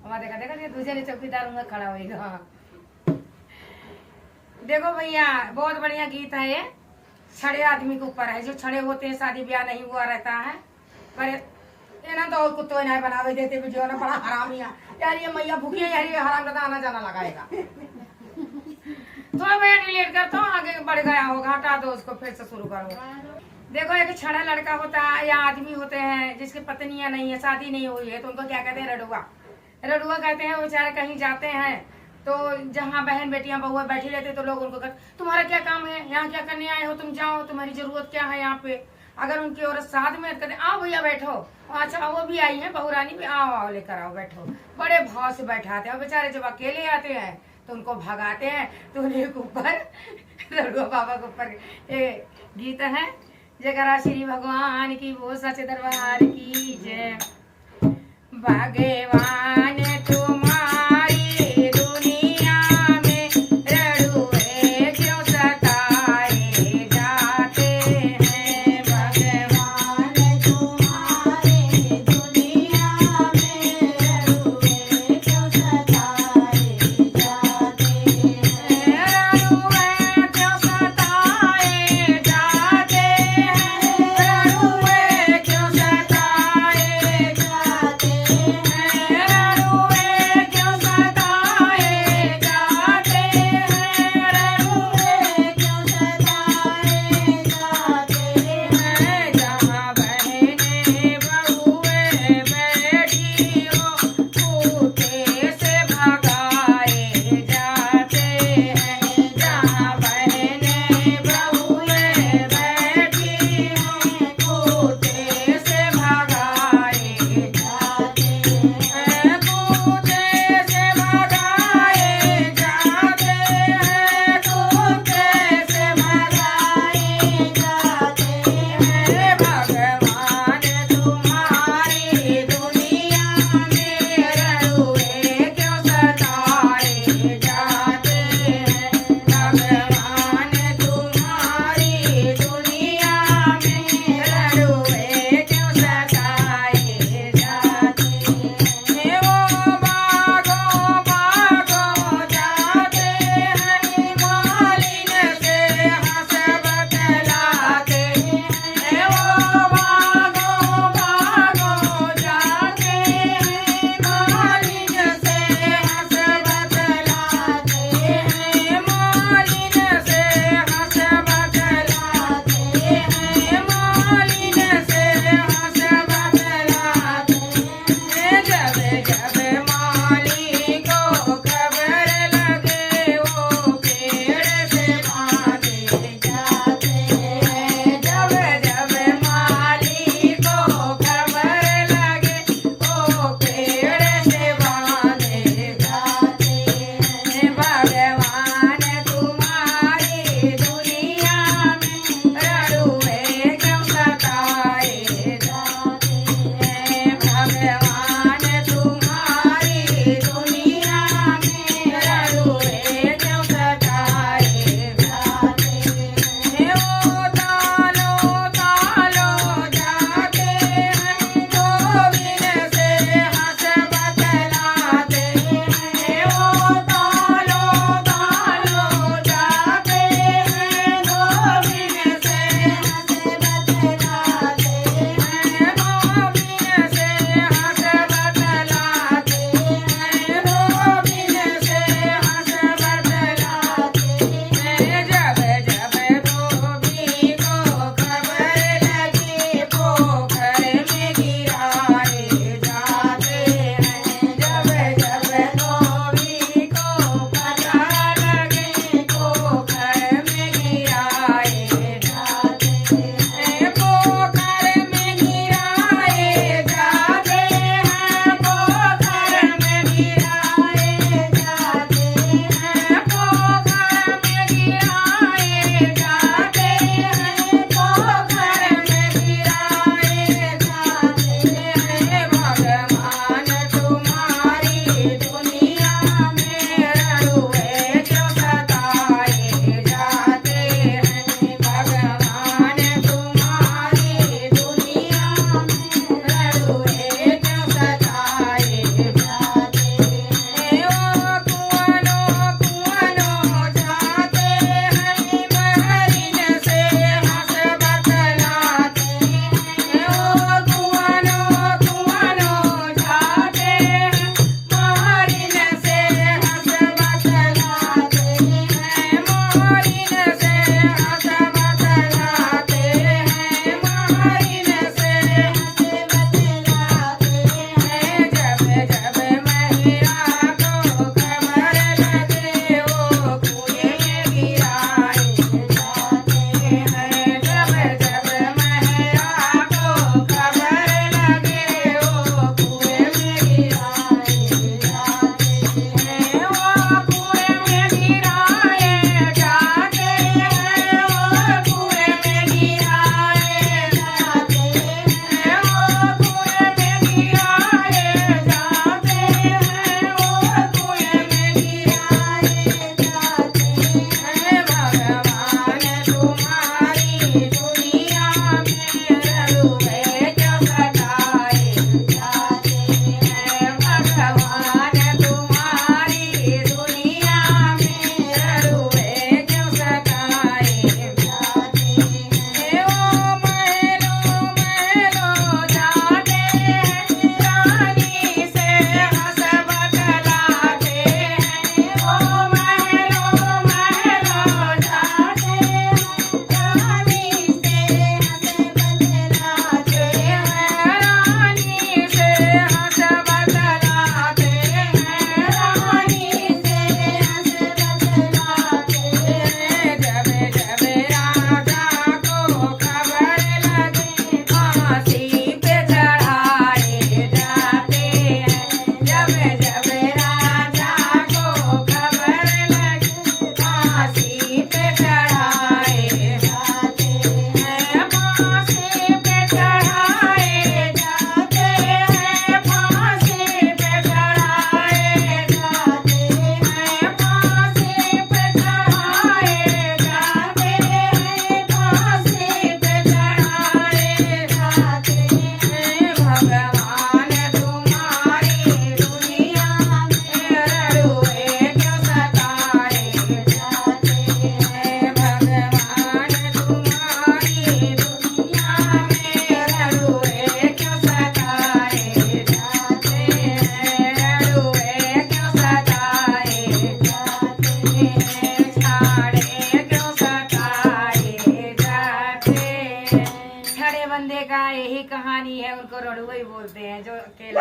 हमारा देखा देखा ये दूसरे चौकीदार में खड़ा होएगा। देखो भैया बहुत बढ़िया गीत है ये, छड़े आदमी के ऊपर है। जो छड़े होते हैं शादी ब्याह नहीं हुआ रहता है, पर ये ना तो कुत्तों नहीं बनावे देते भी जो ना बड़ा हरामी है यार। ये मैया भूखी है यार, ये हराम का आना जाना लगाएगा। थोड़ा भैया डिलीट करता हूँ, आगे बढ़ गया होगा, हटा दो उसको, फिर से शुरू करो। देखो एक छड़ा लड़का होता है या आदमी होते हैं जिसकी पत्नियां नहीं है, शादी नहीं हुई है, तो उनको क्या कहते हैं? रडुआ। रडुआ कहते हैं। बेचारे कहीं जाते हैं तो जहाँ बहन बेटियां बहुआ बैठी रहती तो लोग उनको कहते तुम्हारा क्या काम है, यहाँ क्या करने आए हो, तुम जाओ, तुम्हारी जरूरत क्या है यहाँ पे। अगर उनकी औरत साथ में कहते आओ भैया बैठो, अच्छा वो भी आई है बहुरानी भी, आओ आओ लेकर आओ बैठो, बड़े भाव से बैठाते हैं। और बेचारे जब अकेले आते हैं तो उनको भगाते हैं। तो उन्हीं के ऊपर रडुआ बाबा के ऊपर गीत है, जयकारा श्री भगवान की, वो सच दरबार की जय। भगवान तुम्हारी दुनिया में रड़ुए क्यों सताए जाते हैं। भगवान तुम्हारी दुनिया में रड़ुए क्यों सताए जाते हैं। रड़ुए क्यों सताए जाते हैं, रड़ुए क्यों सताए जाते हैं। बोलते हैं जो अकेला